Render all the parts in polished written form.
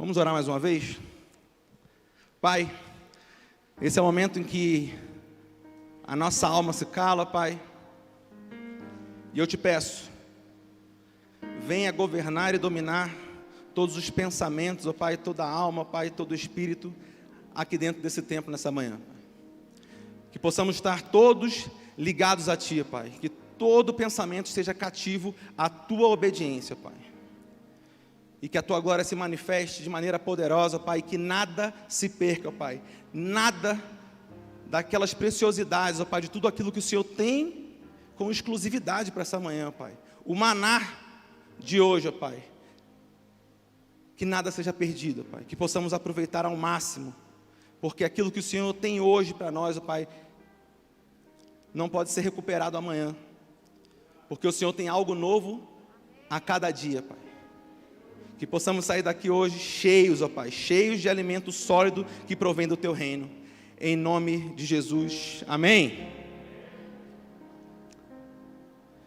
Vamos orar mais uma vez? Pai, esse é o momento em que a nossa alma se cala, Pai. E eu te peço, venha governar e dominar todos os pensamentos, ó Pai, toda a alma, Pai, todo o espírito, aqui dentro desse templo, nessa manhã. Que possamos estar todos ligados a Ti, Pai. Que todo pensamento esteja cativo à Tua obediência, Pai. E que a Tua glória se manifeste de maneira poderosa, Pai. Que nada se perca, Pai. Nada daquelas preciosidades, ó Pai, de tudo aquilo que o Senhor tem com exclusividade para essa manhã, Pai. O maná de hoje, ó Pai. Que nada seja perdido, Pai. Que possamos aproveitar ao máximo. Porque aquilo que o Senhor tem hoje para nós, ó Pai, não pode ser recuperado amanhã. Porque o Senhor tem algo novo a cada dia, Pai. Que possamos sair daqui hoje cheios, ó Pai, cheios de alimento sólido que provém do Teu reino. Em nome de Jesus. Amém.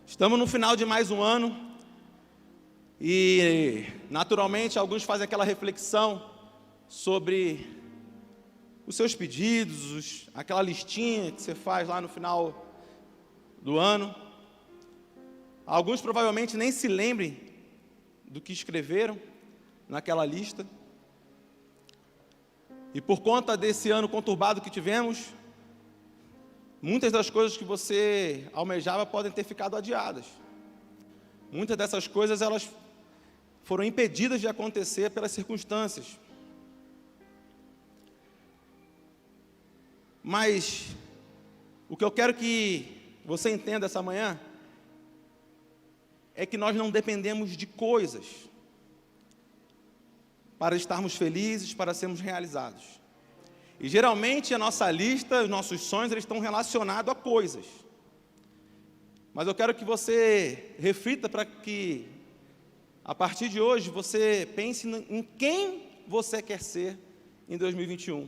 Estamos no final de mais um ano. E, naturalmente, alguns fazem aquela reflexão sobre os seus pedidos, aquela listinha que você faz lá no final do ano. Alguns provavelmente nem se lembrem do que escreveram naquela lista. E por conta desse ano conturbado que tivemos, muitas das coisas que você almejava podem ter ficado adiadas. Muitas dessas coisas, elas foram impedidas de acontecer pelas circunstâncias. Mas o que eu quero que você entenda essa manhã é que nós não dependemos de coisas para estarmos felizes, para sermos realizados. E geralmente a nossa lista, os nossos sonhos, eles estão relacionados a coisas. Mas eu quero que você reflita para que, a partir de hoje, você pense em quem você quer ser em 2021.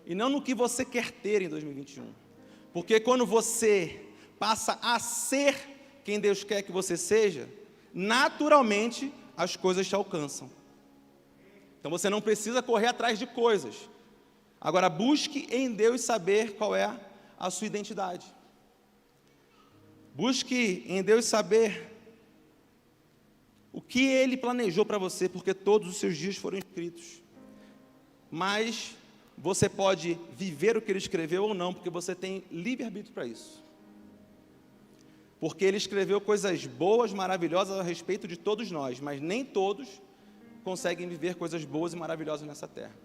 E não no que você quer ter em 2021. Porque quando você passa a ser quem Deus quer que você seja, naturalmente as coisas te alcançam. Então você não precisa correr atrás de coisas. Agora busque em Deus saber qual é a sua identidade. Busque em Deus saber o que Ele planejou para você, porque todos os seus dias foram escritos. Mas você pode viver o que Ele escreveu ou não, porque você tem livre-arbítrio para isso. Porque Ele escreveu coisas boas, maravilhosas a respeito de todos nós, mas nem todos conseguem viver coisas boas e maravilhosas nessa terra.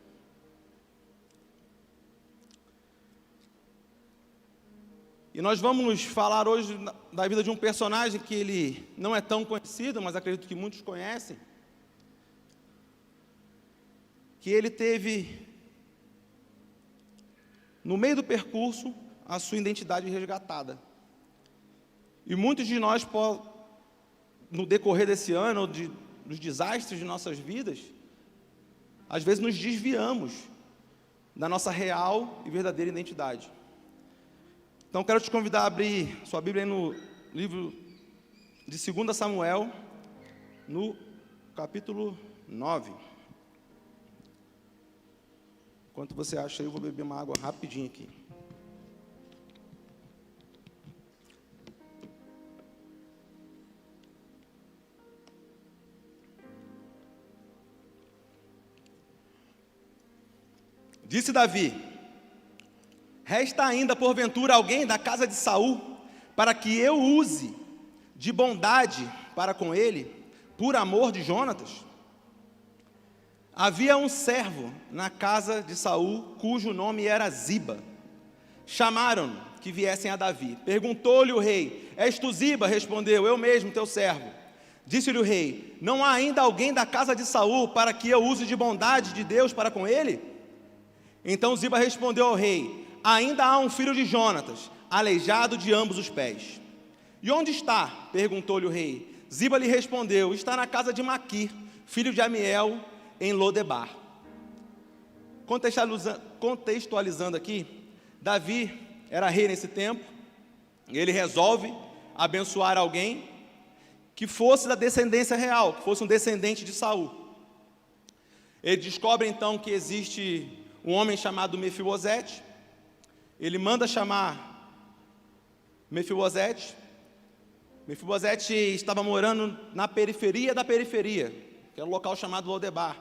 E nós vamos falar hoje da vida de um personagem que ele não é tão conhecido, mas acredito que muitos conhecem. Que ele teve, no meio do percurso, a sua identidade resgatada. E muitos de nós, no decorrer desse ano, dos desastres de nossas vidas, às vezes nos desviamos da nossa real e verdadeira identidade. Então, quero te convidar a abrir sua Bíblia aí no livro de 2 Samuel, no capítulo 9. Enquanto você acha aí, eu vou beber uma água rapidinho aqui. Disse Davi: resta ainda porventura alguém da casa de Saul, para que eu use de bondade para com ele, por amor de Jonatas? Havia um servo na casa de Saul, cujo nome era Ziba. Chamaram-no que viessem a Davi. Perguntou-lhe o rei: és tu Ziba? Respondeu: eu mesmo, teu servo. Disse-lhe o rei: não há ainda alguém da casa de Saul, para que eu use de bondade de Deus para com ele? Então Ziba respondeu ao rei: ainda há um filho de Jonatas, aleijado de ambos os pés. E onde está? Perguntou-lhe o rei. Ziba lhe respondeu: está na casa de Maquir, filho de Amiel, em Lodebar. Contextualizando aqui, Davi era rei nesse tempo, e ele resolve abençoar alguém que fosse da descendência real, que fosse um descendente de Saul. Ele descobre então que existe um homem chamado Mefibosete. Ele manda chamar Mefibosete. Mefibosete estava morando na periferia da periferia, que é um local chamado Lodebar.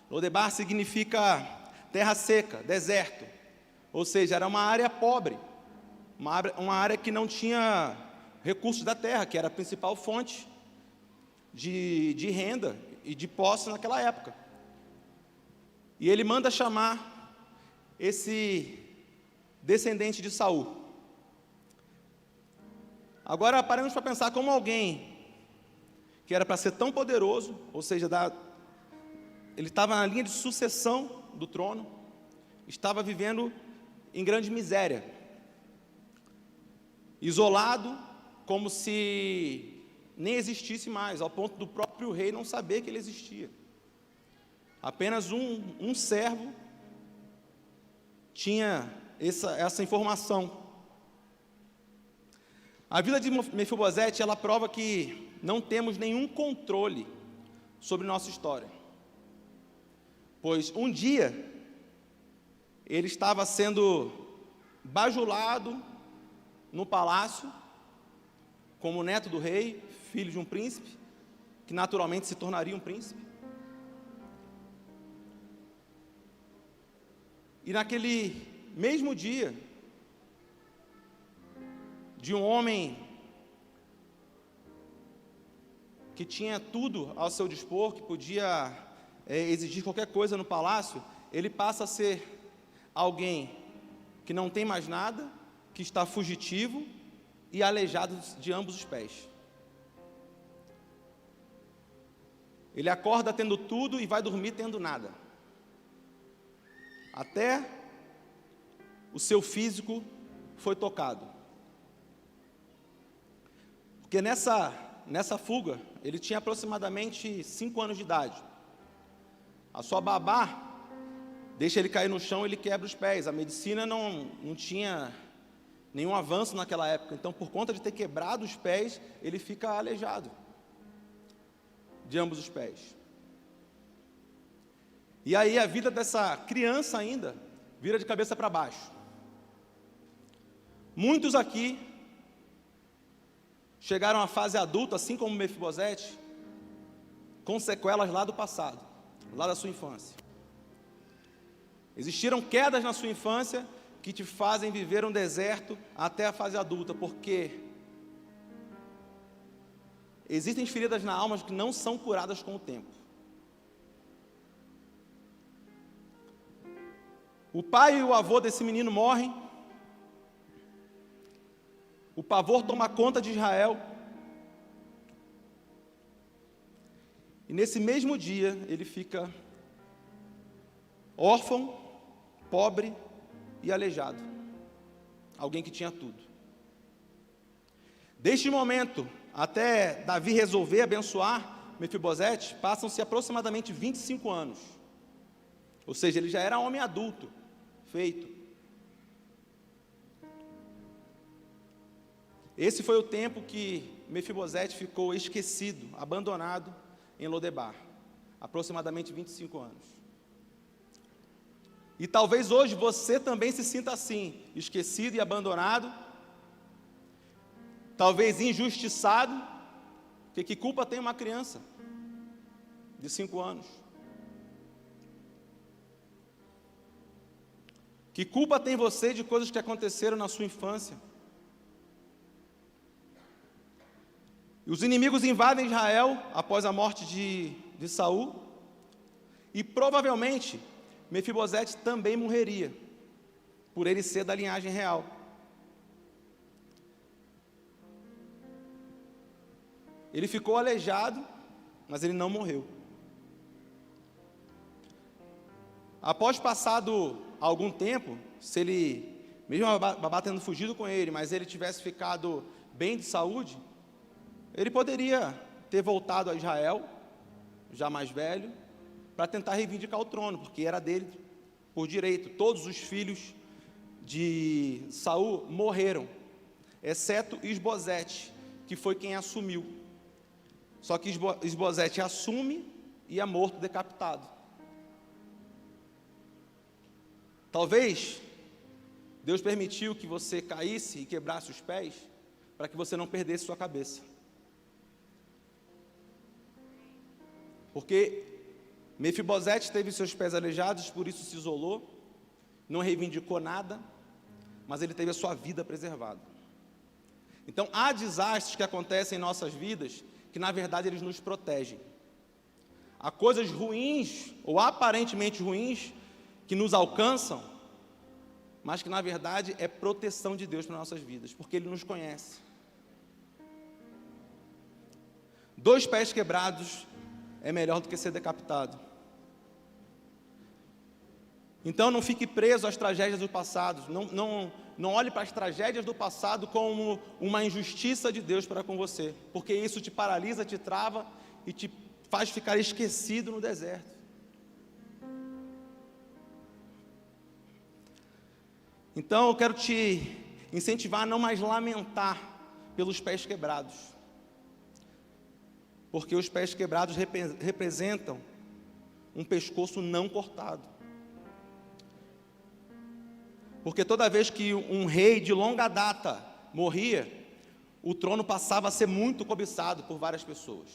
Lodebar significa terra seca, deserto. Ou seja, era uma área pobre, uma área que não tinha recursos da terra, que era a principal fonte de renda e de posse naquela época. E ele manda chamar esse descendente de Saul. Agora paramos para pensar como alguém que era para ser tão poderoso, ou seja, ele estava na linha de sucessão do trono, estava vivendo em grande miséria, isolado, como se nem existisse mais, ao ponto do próprio rei não saber que ele existia. Apenas um servo tinha essa informação. A vida de Mefibosete, ela prova que não temos nenhum controle sobre nossa história. Pois um dia, ele estava sendo bajulado no palácio, como neto do rei, filho de um príncipe, que naturalmente se tornaria um príncipe. E naquele mesmo dia, de um homem que tinha tudo ao seu dispor, que podia exigir qualquer coisa no palácio, ele passa a ser alguém que não tem mais nada, que está fugitivo e aleijado de ambos os pés. Ele acorda tendo tudo e vai dormir tendo nada. Até o seu físico foi tocado. Porque nessa fuga, ele tinha aproximadamente 5 anos de idade. A sua babá deixa ele cair no chão e ele quebra os pés. A medicina não tinha nenhum avanço naquela época. Então, por conta de ter quebrado os pés, ele fica aleijado de ambos os pés. E aí a vida dessa criança ainda vira de cabeça para baixo. Muitos aqui chegaram à fase adulta, assim como Mefibosete, com sequelas lá do passado, lá da sua infância. Existiram quedas na sua infância que te fazem viver um deserto até a fase adulta, porque existem feridas na alma que não são curadas com o tempo. O pai e o avô desse menino morrem. O pavor toma conta de Israel. E nesse mesmo dia, ele fica órfão, pobre e aleijado. Alguém que tinha tudo. Deste momento, até Davi resolver abençoar Mefibosete, passam-se aproximadamente 25 anos. Ou seja, ele já era homem adulto, feito. Esse foi o tempo que Mefibosete ficou esquecido, abandonado em Lodebar, aproximadamente 25 anos. E talvez hoje você também se sinta assim, esquecido e abandonado, talvez injustiçado, porque que culpa tem uma criança de 5 anos? Que culpa tem você de coisas que aconteceram na sua infância? E os inimigos invadem Israel após a morte de Saul, e provavelmente Mefibosete também morreria, por ele ser da linhagem real. Ele ficou aleijado, mas ele não morreu. Após passado algum tempo, se ele, mesmo a babá tendo fugido com ele, mas ele tivesse ficado bem de saúde, ele poderia ter voltado a Israel, já mais velho, para tentar reivindicar o trono, porque era dele por direito. Todos os filhos de Saul morreram, exceto Isbosete, que foi quem assumiu. Só que Isbosete assume e é morto, decapitado. Talvez Deus permitiu que você caísse e quebrasse os pés para que você não perdesse sua cabeça. Porque Mefibosete teve seus pés aleijados, por isso se isolou, não reivindicou nada, mas ele teve a sua vida preservada. Então, há desastres que acontecem em nossas vidas, que na verdade eles nos protegem. Há coisas ruins, ou aparentemente ruins, que nos alcançam, mas que na verdade é proteção de Deus para nossas vidas, porque Ele nos conhece. 2 pés quebrados é melhor do que ser decapitado. Então não fique preso às tragédias do passado, não olhe para as tragédias do passado como uma injustiça de Deus para com você, porque isso te paralisa, te trava e te faz ficar esquecido no deserto. Então eu quero te incentivar a não mais lamentar pelos pés quebrados, porque os pés quebrados representam um pescoço não cortado. Porque toda vez que um rei de longa data morria, o trono passava a ser muito cobiçado por várias pessoas.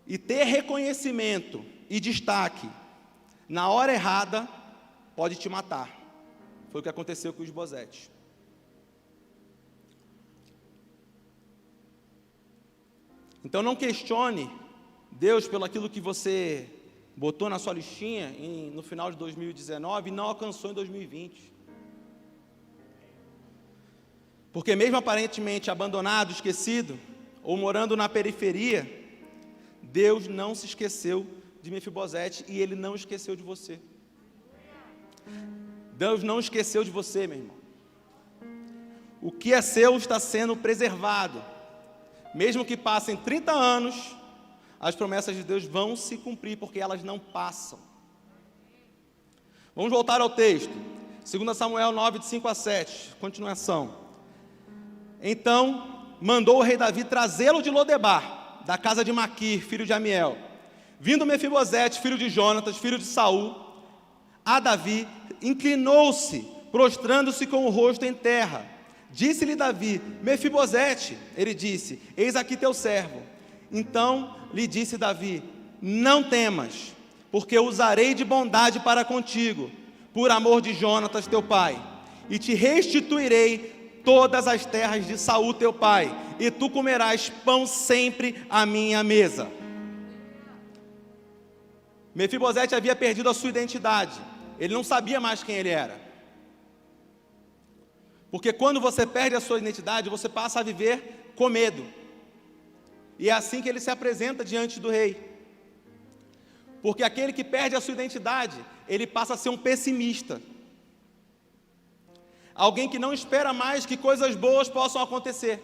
E ter reconhecimento e destaque na hora errada pode te matar. Foi o que aconteceu com os Isbosete. Então não questione Deus pelo aquilo que você botou na sua listinha no final de 2019 e não alcançou em 2020. Porque mesmo aparentemente abandonado, esquecido, ou morando na periferia, Deus não se esqueceu de Mefibosete e Ele não esqueceu de você. Deus não esqueceu de você, meu irmão. O que é seu está sendo preservado. Mesmo que passem 30 anos, as promessas de Deus vão se cumprir, porque elas não passam. Vamos voltar ao texto. 2 Samuel 9, de 5 a 7, continuação. Então, mandou o rei Davi trazê-lo de Lodebar, da casa de Maquir, filho de Amiel. Vindo Mefibosete, filho de Jonatas, filho de Saul, a Davi, inclinou-se, prostrando-se com o rosto em terra. Disse-lhe Davi: Mefibosete, ele disse: eis aqui teu servo. Então lhe disse Davi: não temas, porque eu usarei de bondade para contigo, por amor de Jonatas teu pai, e te restituirei todas as terras de Saul teu pai, e tu comerás pão sempre à minha mesa. Mefibosete havia perdido a sua identidade, ele não sabia mais quem ele era. Porque quando você perde a sua identidade, você passa a viver com medo. E é assim que ele se apresenta diante do rei. Porque aquele que perde a sua identidade, ele passa a ser um pessimista. Alguém que não espera mais que coisas boas possam acontecer.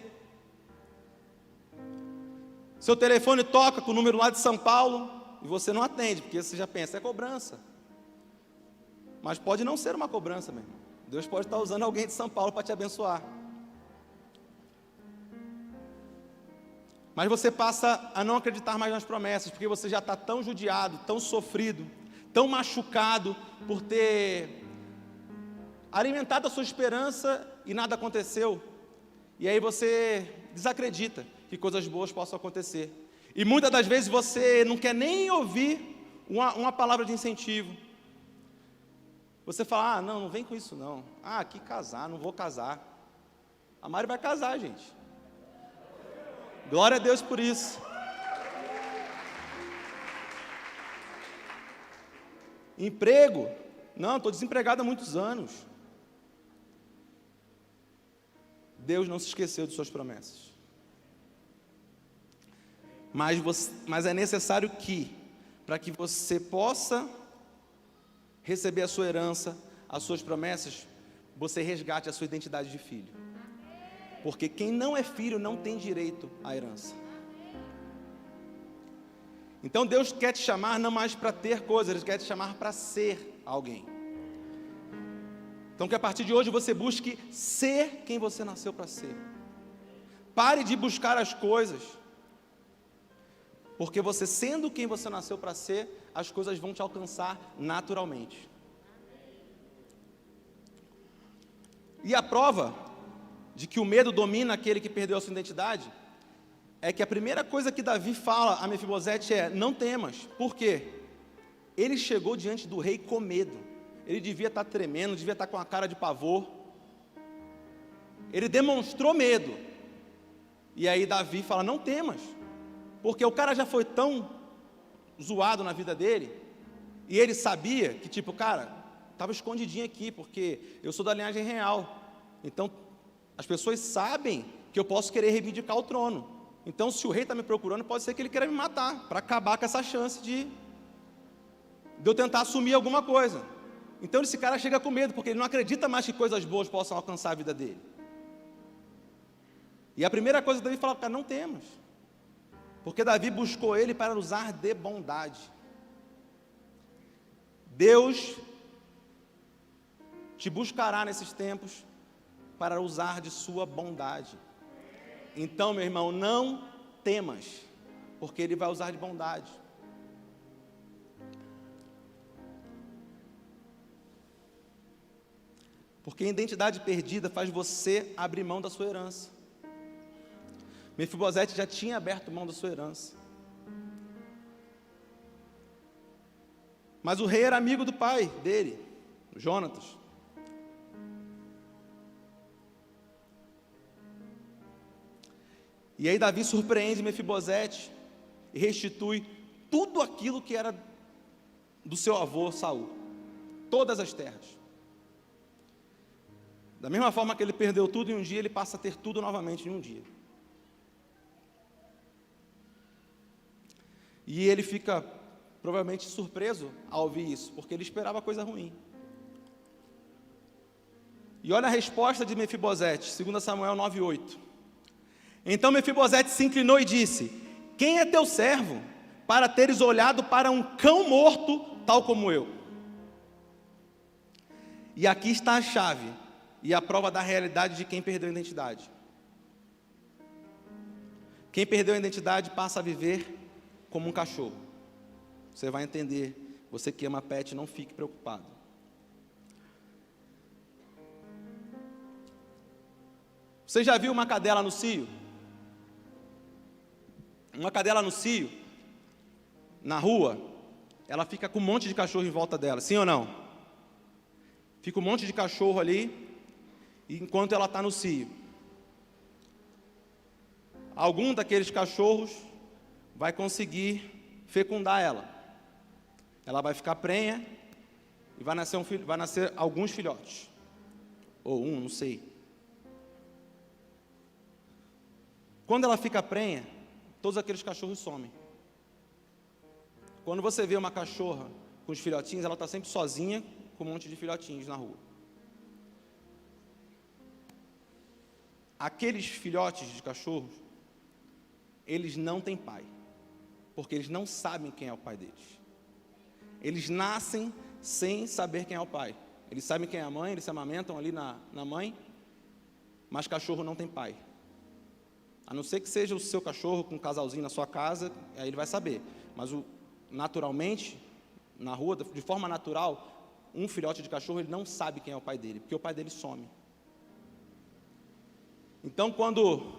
Seu telefone toca com o número lá de São Paulo e você não atende, porque você já pensa, é cobrança. Mas pode não ser uma cobrança, meu irmão. Deus pode estar usando alguém de São Paulo para te abençoar. Mas você passa a não acreditar mais nas promessas, porque você já está tão judiado, tão sofrido, tão machucado por ter alimentado a sua esperança e nada aconteceu. E aí você desacredita que coisas boas possam acontecer. E muitas das vezes você não quer nem ouvir uma palavra de incentivo. Você fala, não vem com isso não. Que casar, não vou casar. A Mari vai casar, gente. Glória a Deus por isso. Emprego? Não, estou desempregado há muitos anos. Deus não se esqueceu de suas promessas. Mas é necessário que, para que você possa receber a sua herança, as suas promessas, você resgate a sua identidade de filho. Porque quem não é filho não tem direito à herança. Então Deus quer te chamar não mais para ter coisas, Ele quer te chamar para ser alguém. Então que a partir de hoje você busque ser quem você nasceu para ser. Pare de buscar as coisas, porque você sendo quem você nasceu para ser, as coisas vão te alcançar naturalmente. E a prova de que o medo domina aquele que perdeu a sua identidade é que a primeira coisa que Davi fala a Mefibosete é: não temas. Por quê? Ele chegou diante do rei com medo. Ele devia estar tremendo, devia estar com a cara de pavor. Ele demonstrou medo. E aí Davi fala: não temas. Porque o cara já foi tão zoado na vida dele, e ele sabia que, tipo, cara, estava escondidinho aqui, porque eu sou da linhagem real. Então, as pessoas sabem que eu posso querer reivindicar o trono. Então, se o rei está me procurando, pode ser que ele queira me matar, para acabar com essa chance de eu tentar assumir alguma coisa. Então, esse cara chega com medo, porque ele não acredita mais que coisas boas possam alcançar a vida dele. E a primeira coisa que Davi fala: cara, não temas. Porque Davi buscou ele para usar de bondade. Deus te buscará nesses tempos para usar de sua bondade. Então, meu irmão, não temas, porque Ele vai usar de bondade. Porque a identidade perdida faz você abrir mão da sua herança. Mefibosete já tinha aberto mão da sua herança. Mas o rei era amigo do pai dele, Jonatas. E aí Davi surpreende Mefibosete e restitui tudo aquilo que era do seu avô Saul, todas as terras. Da mesma forma que ele perdeu tudo em um dia, ele passa a ter tudo novamente em um dia. E ele fica provavelmente surpreso ao ouvir isso, porque ele esperava coisa ruim. E olha a resposta de Mefibosete, 2 Samuel 9:8. Então Mefibosete se inclinou e disse: quem é teu servo, para teres olhado para um cão morto, tal como eu? E aqui está a chave, e a prova da realidade de quem perdeu a identidade. Quem perdeu a identidade passa a viver como um cachorro. Você vai entender. Você que ama pet, não fique preocupado. Você já viu uma cadela no cio? Uma cadela no cio, na rua, ela fica com um monte de cachorro em volta dela, sim ou não? Fica um monte de cachorro ali, enquanto ela está no cio. Algum daqueles cachorros vai conseguir fecundar ela. Ela vai ficar prenha e vai nascer alguns filhotes. Ou um, não sei. Quando ela fica prenha, todos aqueles cachorros somem. Quando você vê uma cachorra com os filhotinhos, ela está sempre sozinha, com um monte de filhotinhos na rua. Aqueles filhotes de cachorros, eles não têm pai, porque eles não sabem quem é o pai deles. Eles nascem sem saber quem é o pai. Eles sabem quem é a mãe, eles se amamentam ali na mãe, mas cachorro não tem pai. A não ser que seja o seu cachorro com um casalzinho na sua casa, aí ele vai saber. Mas naturalmente, na rua, de forma natural, um filhote de cachorro, ele não sabe quem é o pai dele, porque o pai dele some. Então, quando,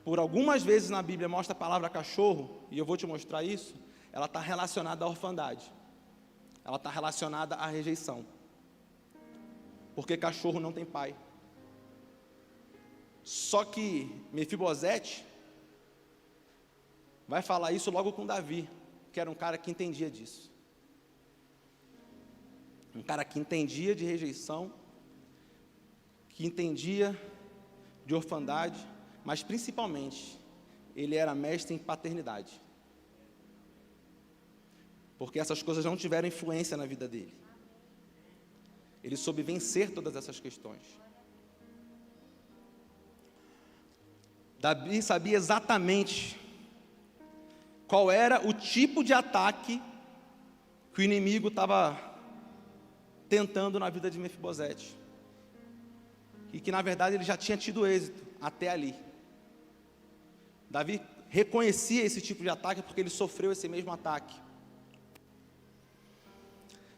por algumas vezes na Bíblia, mostra a palavra cachorro, e eu vou te mostrar isso, ela está relacionada à orfandade. Ela está relacionada à rejeição. Porque cachorro não tem pai. Só que Mefibosete vai falar isso logo com Davi, que era um cara que entendia disso. Um cara que entendia de rejeição, que entendia de orfandade, mas principalmente, ele era mestre em paternidade. Porque essas coisas não tiveram influência na vida dele. Ele soube vencer todas essas questões. Davi sabia exatamente qual era o tipo de ataque que o inimigo estava tentando na vida de Mefibosete. E que na verdade ele já tinha tido êxito até ali. Davi reconhecia esse tipo de ataque porque ele sofreu esse mesmo ataque.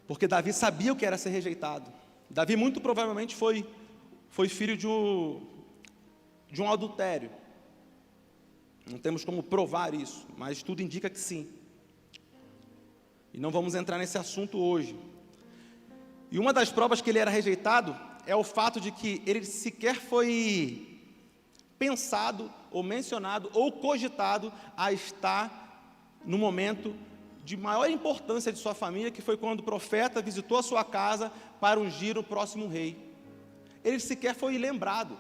Porque Davi sabia o que era ser rejeitado. Davi muito provavelmente foi filho de um adultério. Não temos como provar isso, mas tudo indica que sim. E não vamos entrar nesse assunto hoje. E uma das provas que ele era rejeitado é o fato de que ele sequer foi pensado, ou mencionado, ou cogitado a estar no momento de maior importância de sua família, que foi quando o profeta visitou a sua casa para ungir o próximo rei. Ele sequer foi lembrado.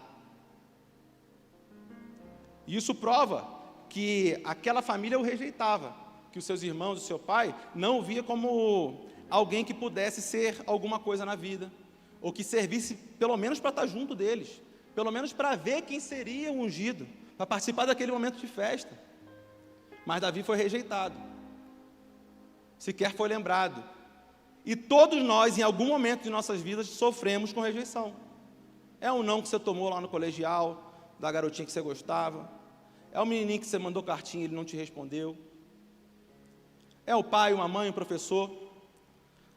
E isso prova que aquela família o rejeitava, que os seus irmãos, o seu pai, não o via como alguém que pudesse ser alguma coisa na vida, ou que servisse pelo menos para estar junto deles, pelo menos para ver quem seria o ungido, para participar daquele momento de festa. Mas Davi foi rejeitado, sequer foi lembrado. E todos nós, em algum momento de nossas vidas, sofremos com rejeição. É um não que você tomou lá no colegial, da garotinha que você gostava. É o menininho que você mandou cartinha e ele não te respondeu. É o pai, uma mãe, um professor.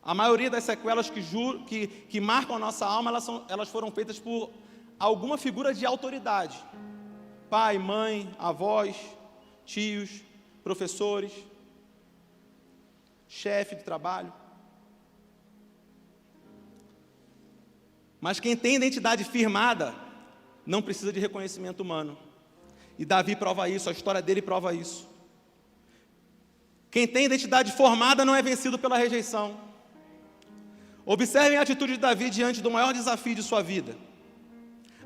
A maioria das sequelas que marcam a nossa alma, elas foram feitas por alguma figura de autoridade. Pai, mãe, avós, tios, professores, chefe de trabalho. Mas quem tem identidade firmada não precisa de reconhecimento humano. E Davi prova isso, a história dele prova isso. Quem tem identidade formada não é vencido pela rejeição. Observem a atitude de Davi diante do maior desafio de sua vida.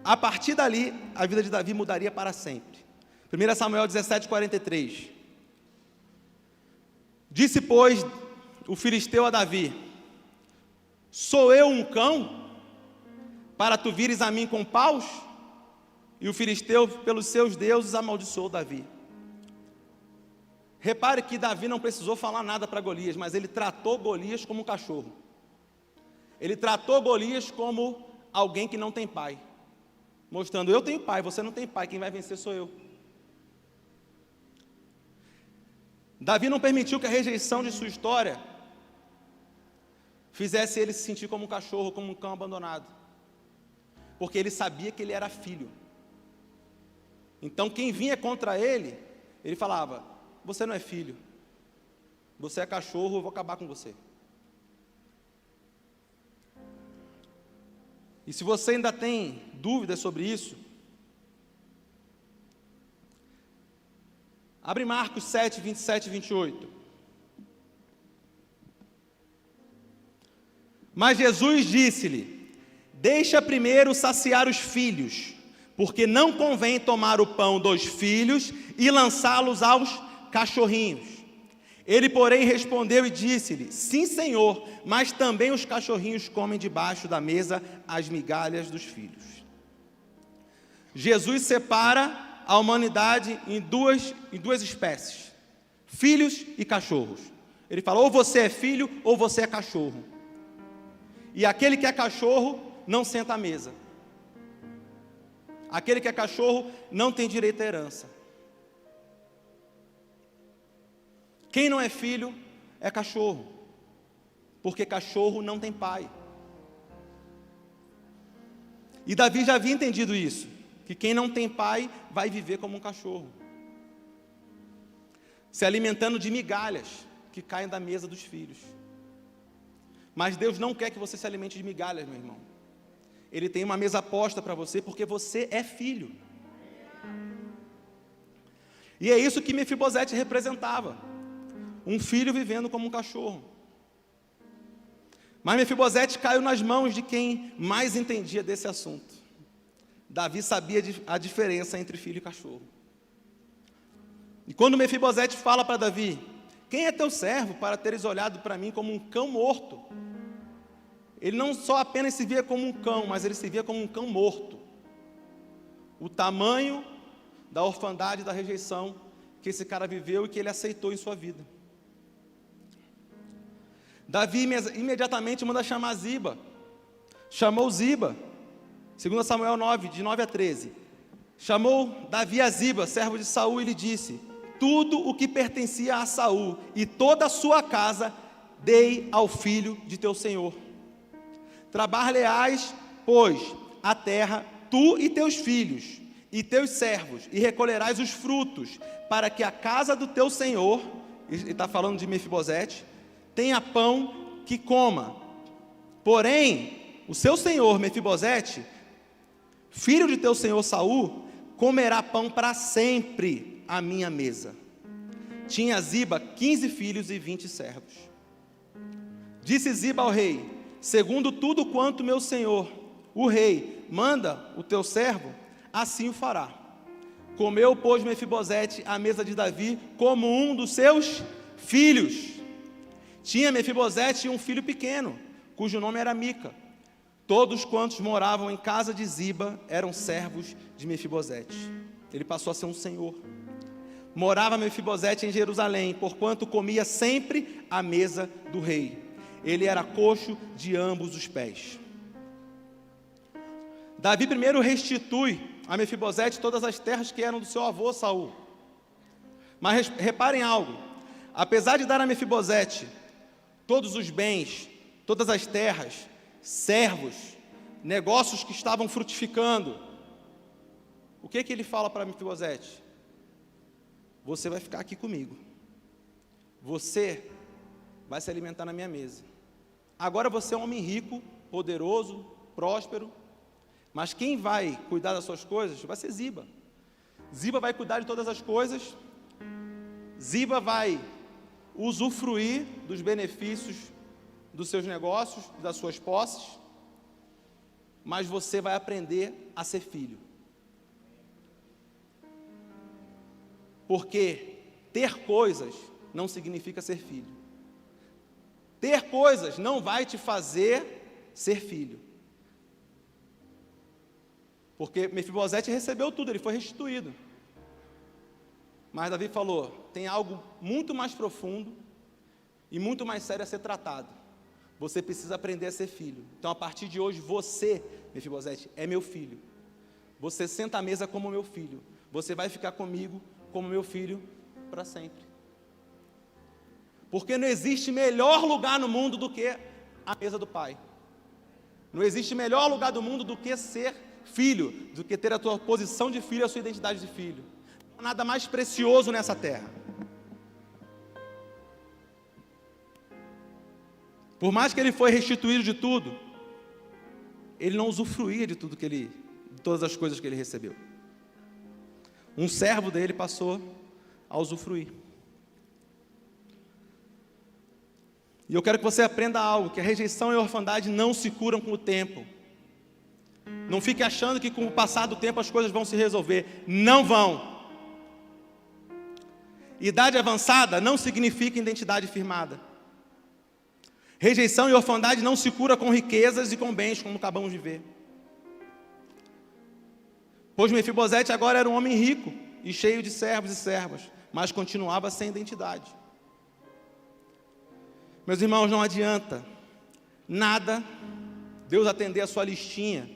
A partir dali, a vida de Davi mudaria para sempre. 1 Samuel 17:43. Disse, pois, o filisteu a Davi: sou eu um cão, para tu vires a mim com paus? E o filisteu, pelos seus deuses, amaldiçoou Davi. Repare que Davi não precisou falar nada para Golias, mas ele tratou Golias como um cachorro. Ele tratou Golias como alguém que não tem pai, mostrando: eu tenho pai, você não tem pai, quem vai vencer sou eu. Davi não permitiu que a rejeição de sua história fizesse ele se sentir como um cachorro, como um cão abandonado, porque ele sabia que ele era filho. Então quem vinha contra ele, ele falava: você não é filho, você é cachorro, eu vou acabar com você. E se você ainda tem dúvidas sobre isso, abre Marcos 7, 27 e 28. Mas Jesus disse-lhe: deixa primeiro saciar os filhos, porque não convém tomar o pão dos filhos e lançá-los aos cachorrinhos. Ele, porém, respondeu e disse-lhe: sim, Senhor, mas também os cachorrinhos comem debaixo da mesa as migalhas dos filhos. Jesus separa a humanidade em duas espécies: filhos e cachorros. Ele fala: ou você é filho ou você é cachorro. E aquele que é cachorro não senta à mesa. Aquele que é cachorro não tem direito à herança. Quem não é filho é cachorro, porque cachorro não tem pai. E Davi já havia entendido isso, que quem não tem pai vai viver como um cachorro, se alimentando de migalhas que caem da mesa dos filhos. Mas Deus não quer que você se alimente de migalhas, meu irmão. Ele tem uma mesa posta para você, porque você é filho. E é isso que Mefibosete representava: um filho vivendo como um cachorro. Mas Mefibosete caiu nas mãos de quem mais entendia desse assunto. Davi sabia a diferença entre filho e cachorro. E quando Mefibosete fala para Davi: quem é teu servo para teres olhado para mim como um cão morto? Ele não só apenas se via como um cão, mas ele se via como um cão morto. O tamanho da orfandade, da rejeição que esse cara viveu e que ele aceitou em sua vida. Davi imediatamente manda chamar Ziba. Chamou Ziba, 2 Samuel 9, de 9 a 13. Chamou Davi a Ziba, servo de Saul, e lhe disse: tudo o que pertencia a Saul e toda a sua casa dei ao filho de teu senhor. Trabalharás, pois, a terra, tu e teus filhos, e teus servos, e recolherás os frutos, para que a casa do teu senhor, ele está falando de Mefibosete, tenha pão que coma. Porém, o seu senhor Mefibosete, filho de teu senhor Saul, comerá pão para sempre à minha mesa. Tinha Ziba 15 filhos e 20 servos. Disse Ziba ao rei: segundo tudo quanto meu senhor, o rei, manda o teu servo, assim o fará. Comeu, pois, Mefibosete à mesa de Davi como um dos seus filhos. Tinha Mefibosete um filho pequeno, cujo nome era Mica. Todos quantos moravam em casa de Ziba eram servos de Mefibosete. Ele passou a ser um senhor. Morava Mefibosete em Jerusalém, porquanto comia sempre à mesa do rei. Ele era coxo de ambos os pés. Davi primeiro restitui a Mefibosete todas as terras que eram do seu avô Saul. Mas reparem algo: apesar de dar a Mefibosete todos os bens, todas as terras, servos, negócios que estavam frutificando, o que ele fala para Mefibosete? Você vai ficar aqui comigo. Você vai se alimentar na minha mesa. Agora você é um homem rico, poderoso, próspero, mas quem vai cuidar das suas coisas vai ser Ziba. Ziba vai cuidar de todas as coisas. Ziba vai usufruir dos benefícios dos seus negócios, das suas posses, mas você vai aprender a ser filho. Porque ter coisas não significa ser filho. Ter coisas não vai te fazer ser filho. Porque Mefibosete recebeu tudo, ele foi restituído. Mas Davi falou: tem algo muito mais profundo e muito mais sério a ser tratado. Você precisa aprender a ser filho. Então, a partir de hoje, você, Mefibosete, é meu filho. Você senta à mesa como meu filho. Você vai ficar comigo como meu filho para sempre. Porque não existe melhor lugar no mundo do que a mesa do Pai. Não existe melhor lugar do mundo do que ser filho, do que ter a tua posição de filho, a sua identidade de filho. Não há nada mais precioso nessa terra. Por mais que ele foi restituído de tudo, ele não usufruía de tudo de todas as coisas que ele recebeu. Um servo dele passou a usufruir. E eu quero que você aprenda algo, que a rejeição e a orfandade não se curam com o tempo. Não fique achando que com o passar do tempo as coisas vão se resolver. Não vão. Idade avançada não significa identidade firmada. Rejeição e orfandade não se cura com riquezas e com bens, como acabamos de ver. Pois Mefibosete agora era um homem rico e cheio de servos e servas, mas continuava sem identidade. Meus irmãos, não adianta nada Deus atender a sua listinha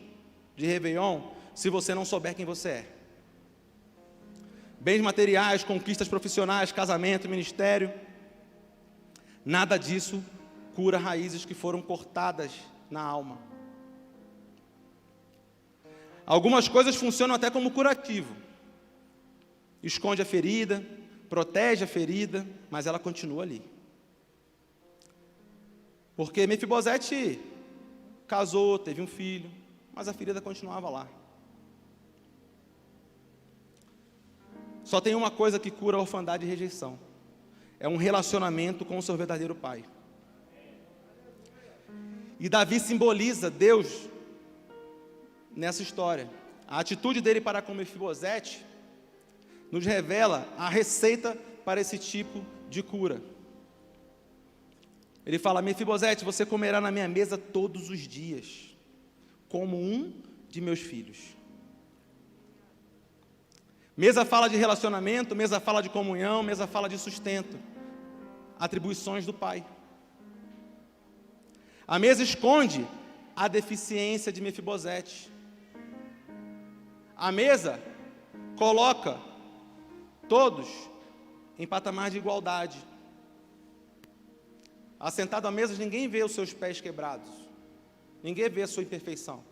de Réveillon se você não souber quem você é. Bens materiais, conquistas profissionais, casamento, ministério, nada disso cura raízes que foram cortadas na alma. Algumas coisas funcionam até como curativo. Esconde a ferida, protege a ferida, mas ela continua ali. Porque Mefibosete casou, teve um filho, mas a ferida continuava lá. Só tem uma coisa que cura a orfandade e rejeição: é um relacionamento com o seu verdadeiro pai. E Davi simboliza Deus nessa história. A atitude dele para com Mefibosete nos revela a receita para esse tipo de cura. Ele fala: Mefibosete, você comerá na minha mesa todos os dias, como um de meus filhos. Mesa fala de relacionamento, mesa fala de comunhão, mesa fala de sustento, atribuições do pai. A mesa esconde a deficiência de Mefibosete. A mesa coloca todos em patamar de igualdade. Assentado à mesa, ninguém vê os seus pés quebrados. Ninguém vê a sua imperfeição.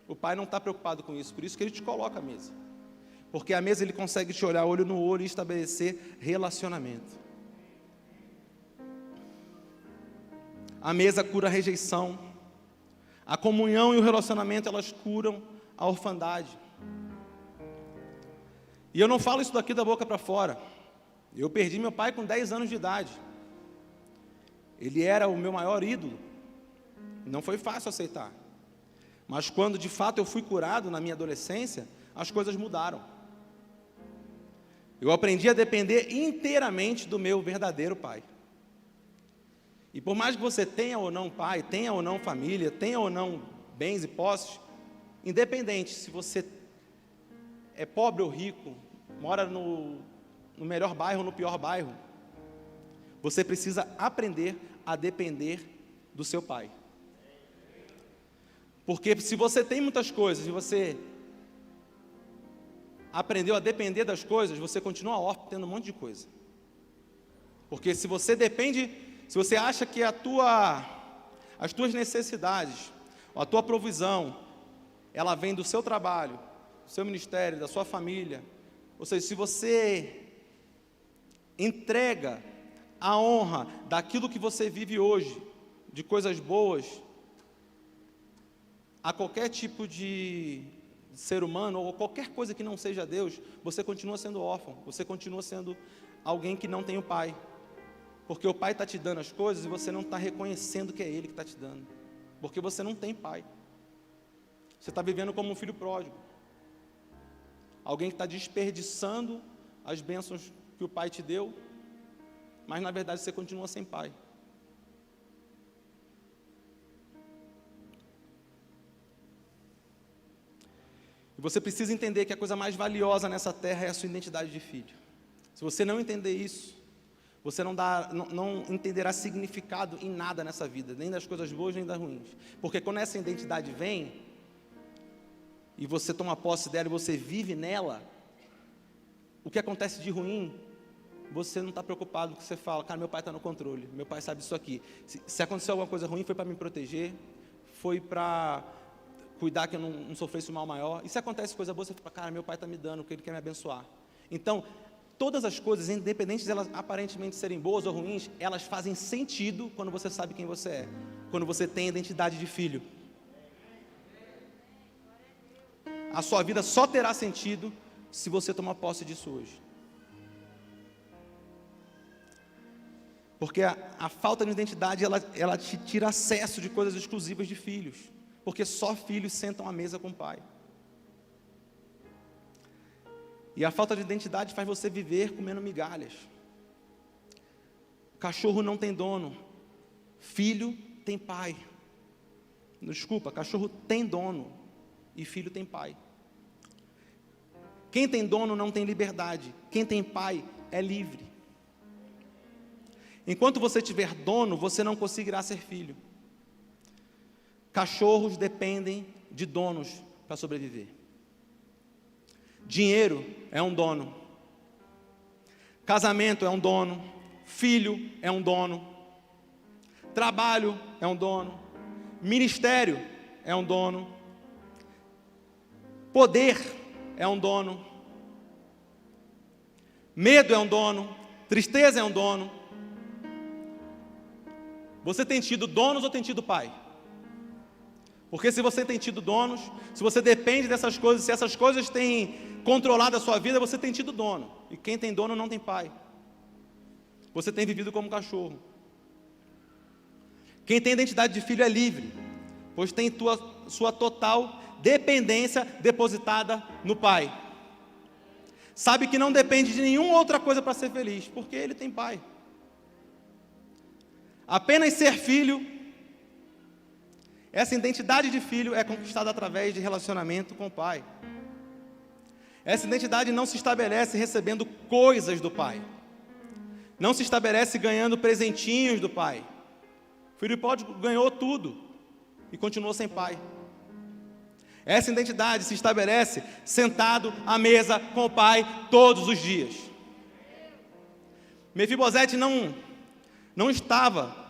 O Pai não está preocupado com isso, por isso que Ele te coloca à mesa. Porque à mesa Ele consegue te olhar olho no olho e estabelecer relacionamento. A mesa cura a rejeição. A comunhão e o relacionamento, elas curam a orfandade. E eu não falo isso daqui da boca para fora. Eu perdi meu pai com 10 anos de idade. Ele era o meu maior ídolo. Não foi fácil aceitar. Mas quando de fato eu fui curado na minha adolescência, as coisas mudaram. Eu aprendi a depender inteiramente do meu verdadeiro pai. E por mais que você tenha ou não pai, tenha ou não família, tenha ou não bens e posses, independente se você é pobre ou rico, mora no melhor bairro ou no pior bairro, você precisa aprender a depender do seu pai. Porque se você tem muitas coisas e você aprendeu a depender das coisas, você continua órfão tendo um monte de coisa. Porque se você depende, se você acha que as tuas necessidades, a tua provisão, ela vem do seu trabalho, do seu ministério, da sua família, ou seja, se você entrega a honra daquilo que você vive hoje, de coisas boas, a qualquer tipo de ser humano, ou qualquer coisa que não seja Deus, você continua sendo órfão, você continua sendo alguém que não tem o pai. Porque o pai está te dando as coisas e você não está reconhecendo que é Ele que está te dando. Porque você não tem pai. Você está vivendo como um filho pródigo. Alguém que está desperdiçando as bênçãos que o pai te deu, mas na verdade você continua sem pai. E você precisa entender que a coisa mais valiosa nessa terra é a sua identidade de filho. Se você não entender isso, você não entenderá significado em nada nessa vida, nem das coisas boas, nem das ruins. Porque quando essa identidade vem, e você toma posse dela e você vive nela, o que acontece de ruim, você não está preocupado, porque você fala, cara, meu pai está no controle, meu pai sabe disso aqui. Se acontecer alguma coisa ruim, foi para me proteger, foi para cuidar que eu não sofresse um mal maior. E se acontece coisa boa, você fala, cara, meu pai está me dando, porque Ele quer me abençoar. Então, todas as coisas, independente de elas aparentemente serem boas ou ruins, elas fazem sentido quando você sabe quem você é, quando você tem a identidade de filho. A sua vida só terá sentido se você tomar posse disso hoje. Porque a falta de identidade, ela te tira acesso de coisas exclusivas de filhos. Porque só filhos sentam à mesa com o pai. E a falta de identidade faz você viver comendo migalhas. Cachorro não tem dono, filho tem pai. Desculpa, cachorro tem dono e filho tem pai. Quem tem dono não tem liberdade, quem tem pai é livre. Enquanto você tiver dono, você não conseguirá ser filho. Cachorros dependem de donos para sobreviver. Dinheiro é um dono. Casamento é um dono. Filho é um dono. Trabalho é um dono. Ministério é um dono. Poder é um dono. Medo é um dono. Tristeza é um dono. Você tem tido donos ou tem tido pai? Porque se você tem tido donos, se você depende dessas coisas, se essas coisas têm controlado a sua vida, você tem tido dono. E quem tem dono não tem pai. Você tem vivido como um cachorro. Quem tem identidade de filho é livre, pois tem sua total dependência depositada no pai. Sabe que não depende de nenhuma outra coisa para ser feliz, porque ele tem pai. Apenas ser filho, essa identidade de filho é conquistada através de relacionamento com o pai. Essa identidade não se estabelece recebendo coisas do pai. Não se estabelece ganhando presentinhos do pai. O filho pródigo ganhou tudo e continuou sem pai. Essa identidade se estabelece sentado à mesa com o pai todos os dias. Mefibosete não estava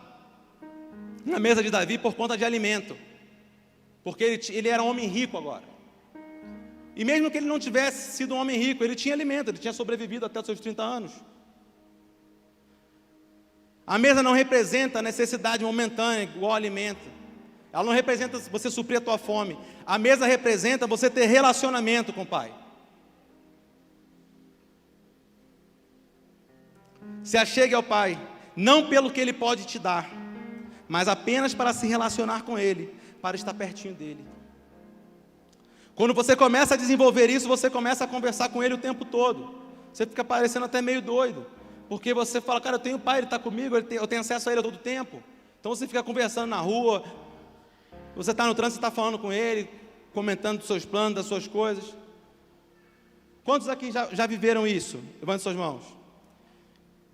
na mesa de Davi por conta de alimento, porque ele era um homem rico agora. E mesmo que ele não tivesse sido um homem rico, ele tinha alimento, ele tinha sobrevivido até os seus 30 anos. A mesa não representa a necessidade momentânea, igual ao alimento. Ela não representa você suprir a tua fome. A mesa representa você ter relacionamento com o Pai. Se achegue ao Pai, não pelo que Ele pode te dar, mas apenas para se relacionar com Ele, para estar pertinho dEle. Quando você começa a desenvolver isso, você começa a conversar com Ele o tempo todo. Você fica parecendo até meio doido, porque você fala, cara, eu tenho o Pai, Ele está comigo, eu tenho acesso a Ele a todo tempo. Então você fica conversando na rua, você está no trânsito, está falando com Ele, comentando dos seus planos, das suas coisas. Quantos aqui já viveram isso? Levante suas mãos.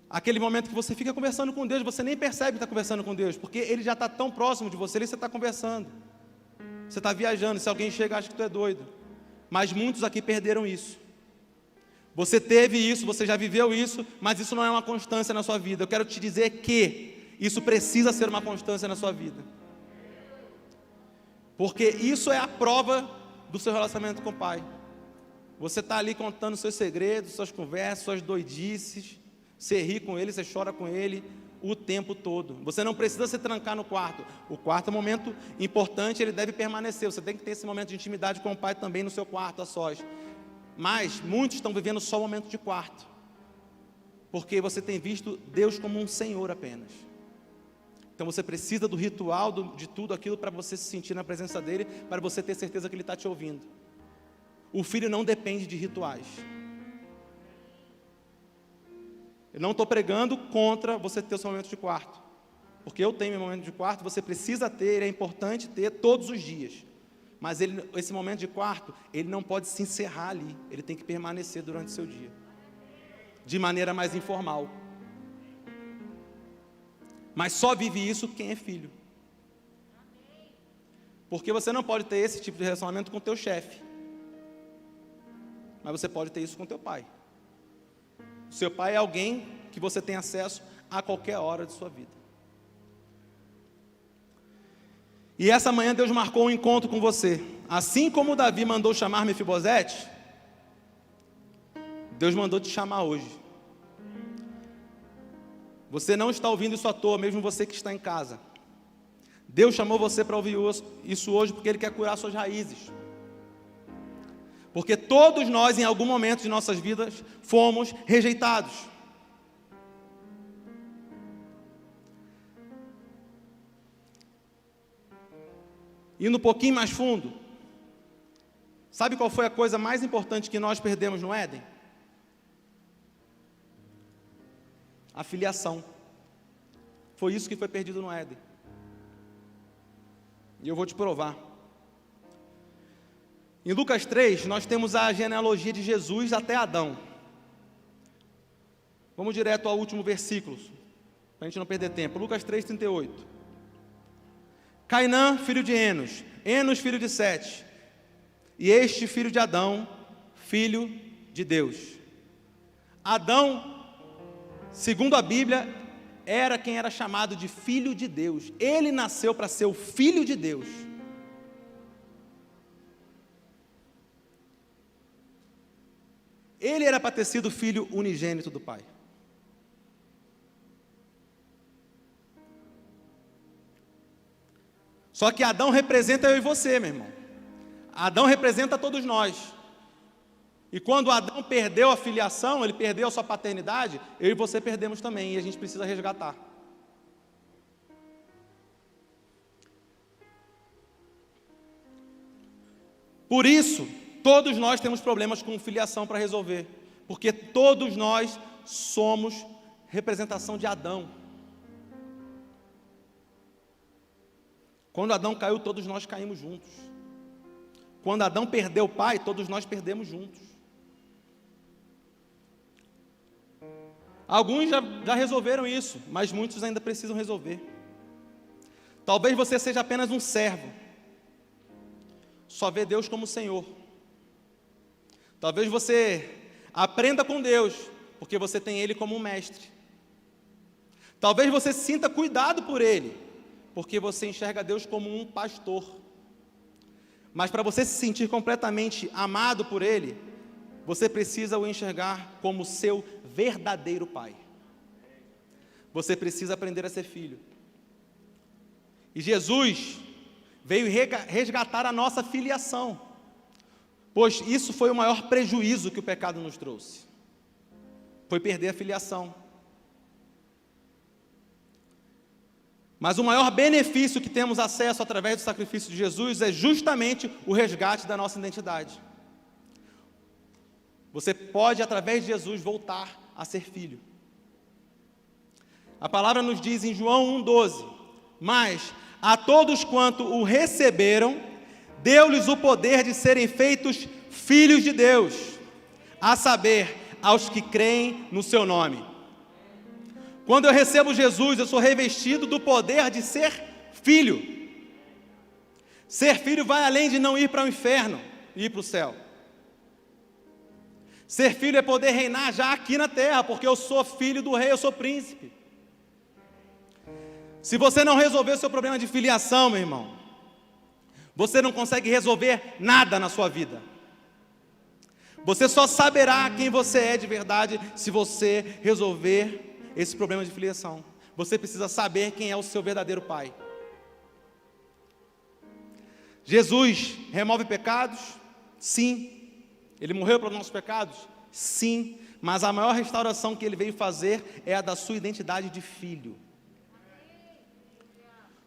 Aquele momento que você fica conversando com Deus, você nem percebe que está conversando com Deus, porque Ele já está tão próximo de você, ali você está conversando. Você está viajando, se alguém chega, acha que tu é doido. Mas muitos aqui perderam isso. Você teve isso, você já viveu isso, mas isso não é uma constância na sua vida. Eu quero te dizer que isso precisa ser uma constância na sua vida. Porque isso é a prova do seu relacionamento com o Pai. Você está ali contando seus segredos, suas conversas, suas doidices. Você ri com Ele, você chora com Ele o tempo todo. Você não precisa se trancar no quarto. O quarto é um momento importante, ele deve permanecer. Você tem que ter esse momento de intimidade com o Pai também no seu quarto, a sós. Mas muitos estão vivendo só o momento de quarto, porque você tem visto Deus como um Senhor apenas. Então você precisa do ritual, de tudo aquilo para você se sentir na presença dEle, para você ter certeza que Ele está te ouvindo. O filho não depende de rituais. Eu não estou pregando contra você ter o seu momento de quarto, porque eu tenho meu momento de quarto, você precisa ter, é importante ter todos os dias. Mas esse momento de quarto, ele não pode se encerrar ali, ele tem que permanecer durante o seu dia, de maneira mais informal. Mas só vive isso quem é filho. Porque você não pode ter esse tipo de relacionamento com o teu chefe, mas você pode ter isso com o teu pai. O seu pai é alguém que você tem acesso a qualquer hora de sua vida. E essa manhã Deus marcou um encontro com você. Assim como Davi mandou chamar Mefibosete, Deus mandou te chamar hoje. Você não está ouvindo isso à toa, mesmo você que está em casa. Deus chamou você para ouvir isso hoje porque Ele quer curar suas raízes. Porque todos nós, em algum momento de nossas vidas, fomos rejeitados. Indo um pouquinho mais fundo, sabe qual foi a coisa mais importante que nós perdemos no Éden? A filiação. Foi isso que foi perdido no Éden. E eu vou te provar. Em Lucas 3, nós temos a genealogia de Jesus até Adão. Vamos direto ao último versículo, para a gente não perder tempo. Lucas 3, 38. Cainã, filho de Enos, Enos, filho de Sete, e este filho de Adão, filho de Deus. Adão, segundo a Bíblia, era quem era chamado de filho de Deus. Ele nasceu para ser o filho de Deus. Ele era para ter sido o filho unigênito do Pai. Só que Adão representa eu e você, meu irmão. Adão representa todos nós. E quando Adão perdeu a filiação, ele perdeu a sua paternidade, eu e você perdemos também, e a gente precisa resgatar. Por isso, todos nós temos problemas com filiação para resolver, porque todos nós somos representação de Adão. Quando Adão caiu, todos nós caímos juntos. Quando Adão perdeu o pai, todos nós perdemos juntos. Alguns já resolveram isso, mas muitos ainda precisam resolver. Talvez você seja apenas um servo, só vê Deus como Senhor. Talvez você aprenda com Deus, porque você tem Ele como um mestre. Talvez você sinta cuidado por Ele, porque você enxerga Deus como um pastor. Mas para você se sentir completamente amado por Ele, você precisa o enxergar como seu verdadeiro Pai. Você precisa aprender a ser filho. E Jesus veio resgatar a nossa filiação, pois isso foi o maior prejuízo que o pecado nos trouxe. Foi perder a filiação. Mas o maior benefício que temos acesso através do sacrifício de Jesus é justamente o resgate da nossa identidade. Você pode, através de Jesus, voltar a ser filho. A palavra nos diz em João 1,12: mas a todos quanto o receberam, deu-lhes o poder de serem feitos filhos de Deus, a saber, aos que creem no seu nome. Quando eu recebo Jesus, eu sou revestido do poder de ser filho. Ser filho vai além de não ir para o inferno e ir para o céu. Ser filho é poder reinar já aqui na terra, porque eu sou filho do rei, eu sou príncipe. Se você não resolver o seu problema de filiação, meu irmão, você não consegue resolver nada na sua vida. Você só saberá quem você é de verdade se você resolver esse problema de filiação. Você precisa saber quem é o seu verdadeiro Pai. Jesus remove pecados? Sim. Ele morreu para os nossos pecados? Sim. Mas a maior restauração que Ele veio fazer é a da sua identidade de filho.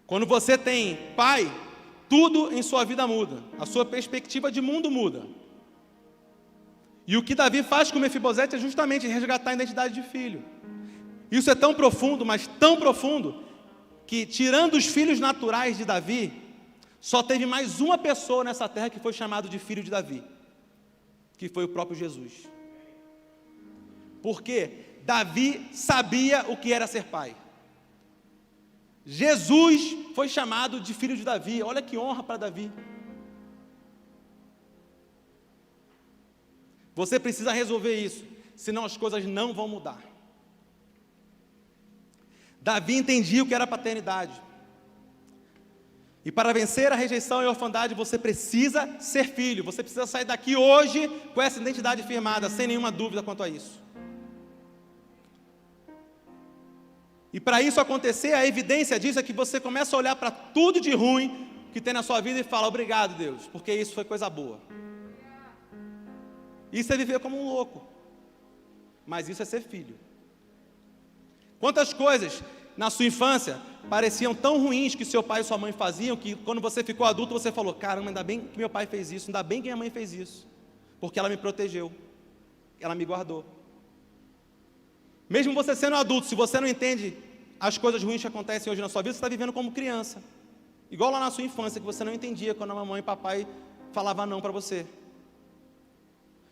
Quando você tem Pai, tudo em sua vida muda. A sua perspectiva de mundo muda. E o que Davi faz com Mefibosete é justamente resgatar a identidade de filho. Isso é tão profundo, mas tão profundo, que tirando os filhos naturais de Davi, só teve mais uma pessoa nessa terra que foi chamado de filho de Davi, que foi o próprio Jesus. Porque Davi sabia o que era ser pai. Jesus foi chamado de filho de Davi. Olha que honra para Davi. Você precisa resolver isso, senão as coisas não vão mudar. Davi entendia o que era paternidade. E para vencer a rejeição e a orfandade, você precisa ser filho. Você precisa sair daqui hoje com essa identidade firmada, sem nenhuma dúvida quanto a isso. E para isso acontecer, a evidência disso é que você começa a olhar para tudo de ruim que tem na sua vida e fala: obrigado, Deus, porque isso foi coisa boa. Isso é viver como um louco. Mas isso é ser filho. Quantas coisas na sua infância pareciam tão ruins que seu pai e sua mãe faziam, que quando você ficou adulto você falou: caramba, ainda bem que meu pai fez isso, ainda bem que minha mãe fez isso, porque ela me protegeu, ela me guardou. Mesmo você sendo adulto, se você não entende as coisas ruins que acontecem hoje na sua vida, você está vivendo como criança, igual lá na sua infância, que você não entendia quando a mamãe e papai falavam não para você.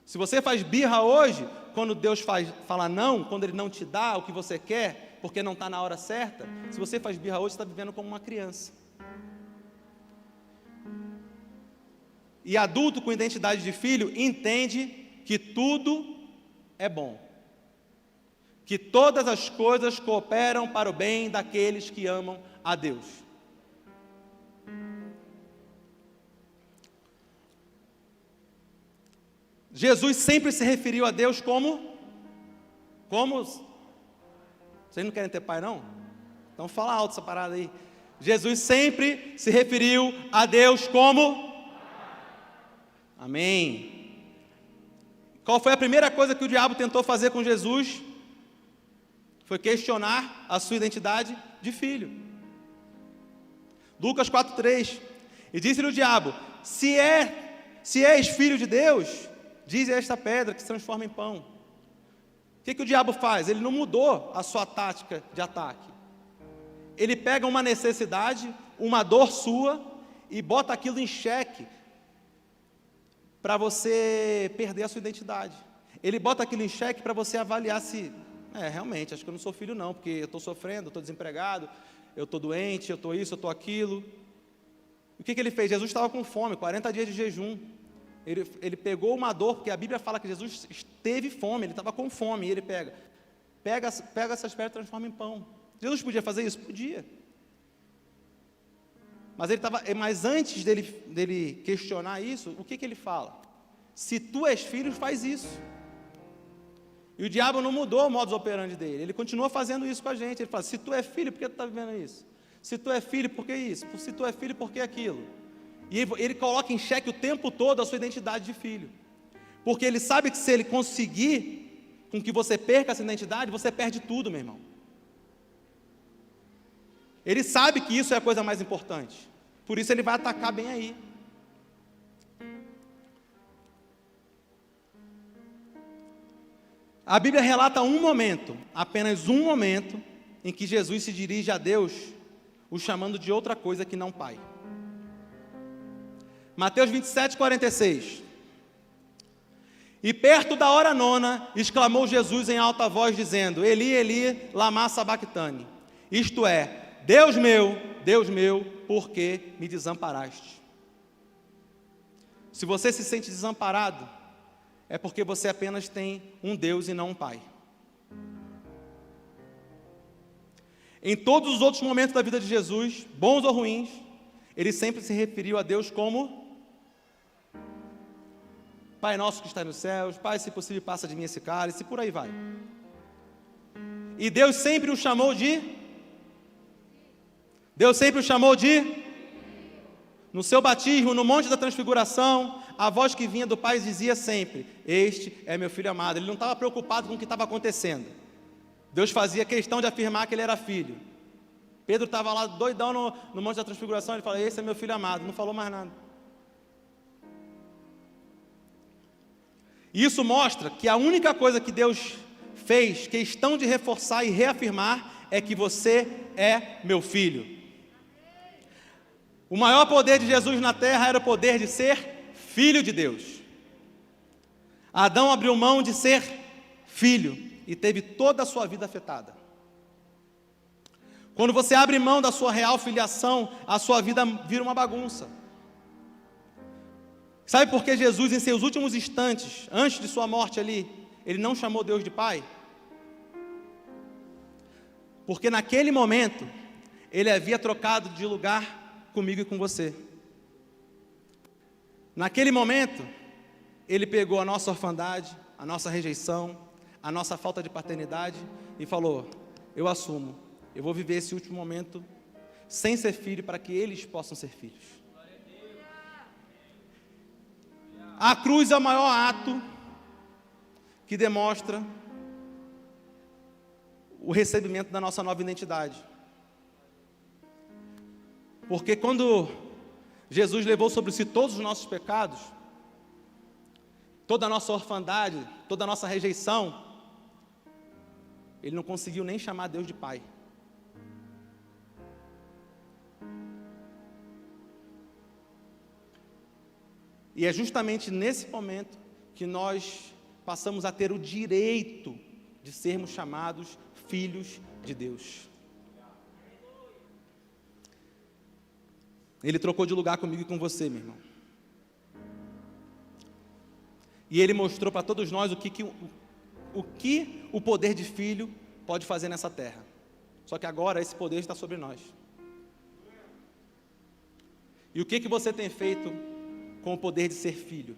Se você faz birra hoje, quando Deus fala não, quando Ele não te dá o que você quer, porque não está na hora certa, se você faz birra hoje, você está vivendo como uma criança. E adulto com identidade de filho entende que tudo é bom, que todas as coisas cooperam para o bem daqueles que amam a Deus. Jesus sempre se referiu a Deus como? Vocês não querem ter pai, não? Então fala alto essa parada aí. Jesus sempre se referiu a Deus como? Amém. Qual foi a primeira coisa que o diabo tentou fazer com Jesus? Foi questionar a sua identidade de filho. Lucas 4,3. E disse-lhe o diabo: se és filho de Deus, diz a esta pedra que se transforma em pão. O que o diabo faz? Ele não mudou a sua tática de ataque. Ele pega uma necessidade, uma dor sua, e bota aquilo em xeque, para você perder a sua identidade. Ele bota aquilo em xeque para você avaliar se, realmente, acho que eu não sou filho não, porque eu estou sofrendo, eu estou desempregado, eu estou doente, eu estou isso, eu estou aquilo. O que ele fez? Jesus estava com fome, 40 dias de jejum. Ele pegou uma dor, porque a Bíblia fala que Jesus teve fome, ele estava com fome, e ele pega essas pedras e transforma em pão. Jesus podia fazer isso? Podia. Mas antes dele questionar isso, o que ele fala? Se tu és filho, faz isso. E o diabo não mudou o modus operandi dele. Ele continua fazendo isso com a gente. Ele fala, se tu é filho, por que tu está vivendo isso? Se tu é filho, por que isso? Se tu é filho, por que aquilo? E ele coloca em xeque o tempo todo a sua identidade de filho. Porque ele sabe que se ele conseguir com que você perca essa identidade, você perde tudo, meu irmão. Ele sabe que isso é a coisa mais importante. Por isso ele vai atacar bem aí. A Bíblia relata um momento, apenas um momento, em que Jesus se dirige a Deus, o chamando de outra coisa que não Pai. Mateus 27, 46. E perto da hora nona, exclamou Jesus em alta voz, dizendo, Eli, Eli, lama sabactani. Isto é, Deus meu, por que me desamparaste? Se você se sente desamparado, é porque você apenas tem um Deus e não um Pai. Em todos os outros momentos da vida de Jesus, bons ou ruins, ele sempre se referiu a Deus como Pai nosso que está nos céus, Pai, se possível, passa de mim esse cálice, por aí vai. E Deus sempre o chamou de... No seu batismo, no Monte da Transfiguração, a voz que vinha do Pai dizia sempre, este é meu filho amado. Ele não estava preocupado com o que estava acontecendo. Deus fazia questão de afirmar que ele era filho. Pedro estava lá doidão no Monte da Transfiguração, ele falou, esse é meu filho amado, não falou mais nada. Isso mostra que a única coisa que Deus fez questão de reforçar e reafirmar é que você é meu filho. O maior poder de Jesus na terra era o poder de ser filho de Deus. Adão abriu mão de ser filho e teve toda a sua vida afetada. Quando você abre mão da sua real filiação, a sua vida vira uma bagunça. Sabe por que Jesus, em seus últimos instantes, antes de sua morte ali, ele não chamou Deus de Pai? Porque naquele momento, ele havia trocado de lugar comigo e com você. Naquele momento, ele pegou a nossa orfandade, a nossa rejeição, a nossa falta de paternidade e falou, eu assumo, eu vou viver esse último momento sem ser filho para que eles possam ser filhos. A cruz é o maior ato que demonstra o recebimento da nossa nova identidade. Porque quando Jesus levou sobre si todos os nossos pecados, toda a nossa orfandade, toda a nossa rejeição, ele não conseguiu nem chamar Deus de Pai. E é justamente nesse momento que nós passamos a ter o direito de sermos chamados filhos de Deus. Ele trocou de lugar comigo e com você, meu irmão. E ele mostrou para todos nós o que o poder de filho pode fazer nessa terra. Só que agora esse poder está sobre nós. E o que você tem feito com o poder de ser filho?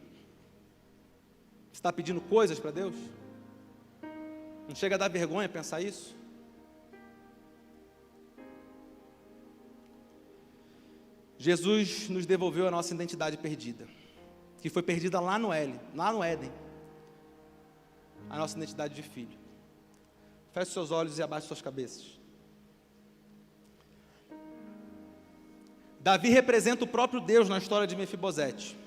Você está pedindo coisas para Deus? Não chega a dar vergonha pensar isso? Jesus nos devolveu a nossa identidade perdida, que foi perdida lá no Éden, a nossa identidade de filho. Feche seus olhos e abaixe suas cabeças. Davi representa o próprio Deus na história de Mefibosete.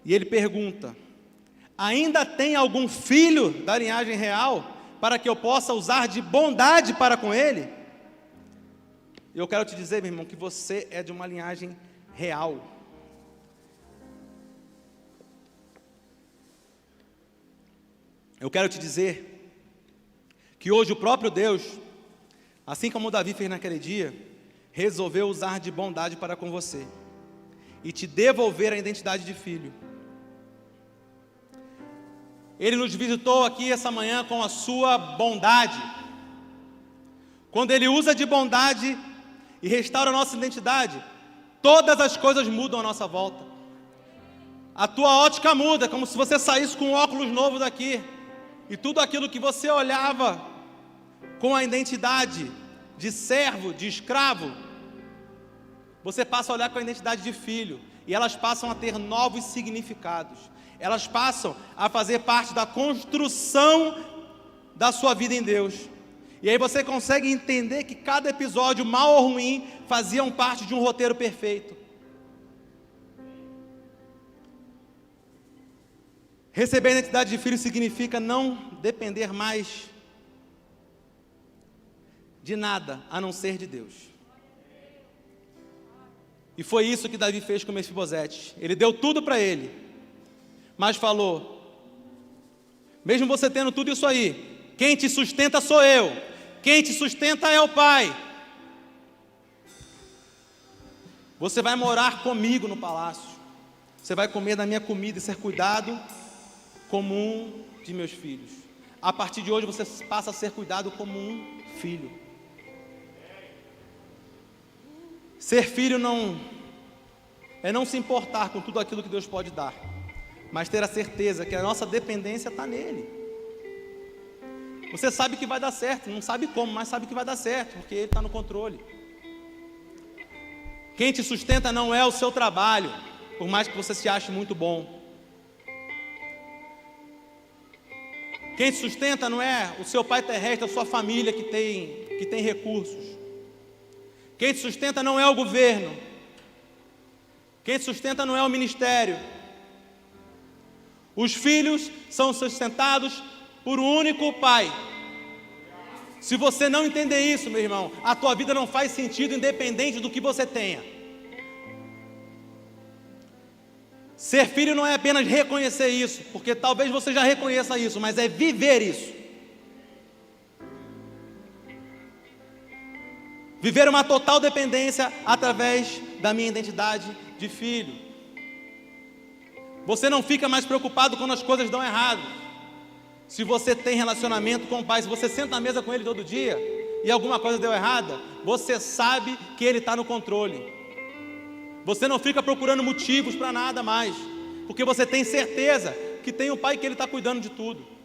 E ele pergunta, ainda tem algum filho da linhagem real para que eu possa usar de bondade para com ele? E eu quero te dizer, meu irmão, que você é de uma linhagem real. Eu quero te dizer que hoje o próprio Deus, assim como Davi fez naquele dia, resolveu usar de bondade para com você e te devolver a identidade de filho. Ele nos visitou aqui essa manhã com a sua bondade. Quando ele usa de bondade e restaura a nossa identidade, todas as coisas mudam à nossa volta. A tua ótica muda, como se você saísse com um óculos novo daqui, e tudo aquilo que você olhava com a identidade de servo, de escravo, você passa a olhar com a identidade de filho, e elas passam a ter novos significados, elas passam a fazer parte da construção da sua vida em Deus. E aí você consegue entender que cada episódio, mal ou ruim, faziam parte de um roteiro perfeito. Receber a identidade de filho significa não depender mais de nada, a não ser de Deus. E foi isso que Davi fez com Mefibosete. Ele deu tudo para ele, mas falou: mesmo você tendo tudo isso aí, quem te sustenta sou eu, quem te sustenta é o Pai. Você vai morar comigo no palácio, você vai comer da minha comida e ser cuidado como um de meus filhos. A partir de hoje você passa a ser cuidado como um filho. Ser filho não se importar com tudo aquilo que Deus pode dar, mas ter a certeza que a nossa dependência está nele. Você sabe que vai dar certo, não sabe como, mas sabe que vai dar certo, porque Ele está no controle. Quem te sustenta não é o seu trabalho, por mais que você se ache muito bom. Quem te sustenta não é o seu pai terrestre, a sua família que tem recursos. Quem te sustenta não é o governo. Quem te sustenta não é o ministério. Os filhos são sustentados por um único Pai. Se você não entender isso, meu irmão, a tua vida não faz sentido, independente do que você tenha. Ser filho não é apenas reconhecer isso, porque talvez você já reconheça isso, mas é viver isso. Viver uma total dependência através da minha identidade de filho. Você não fica mais preocupado quando as coisas dão errado. Se você tem relacionamento com o Pai, se você senta na mesa com Ele todo dia e alguma coisa deu errada, você sabe que Ele está no controle. Você não fica procurando motivos para nada mais, porque você tem certeza que tem um Pai que Ele está cuidando de tudo.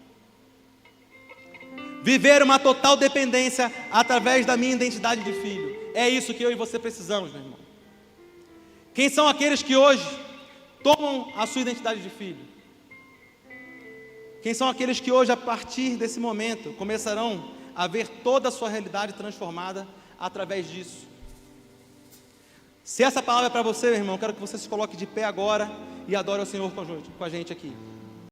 Viver uma total dependência através da minha identidade de filho. É isso que eu e você precisamos, meu irmão. Quem são aqueles que hoje tomam a sua identidade de filho? Quem são aqueles que hoje, a partir desse momento, começarão a ver toda a sua realidade transformada através disso? Se essa palavra é para você, meu irmão, quero que você se coloque de pé agora e adore o Senhor com a gente aqui.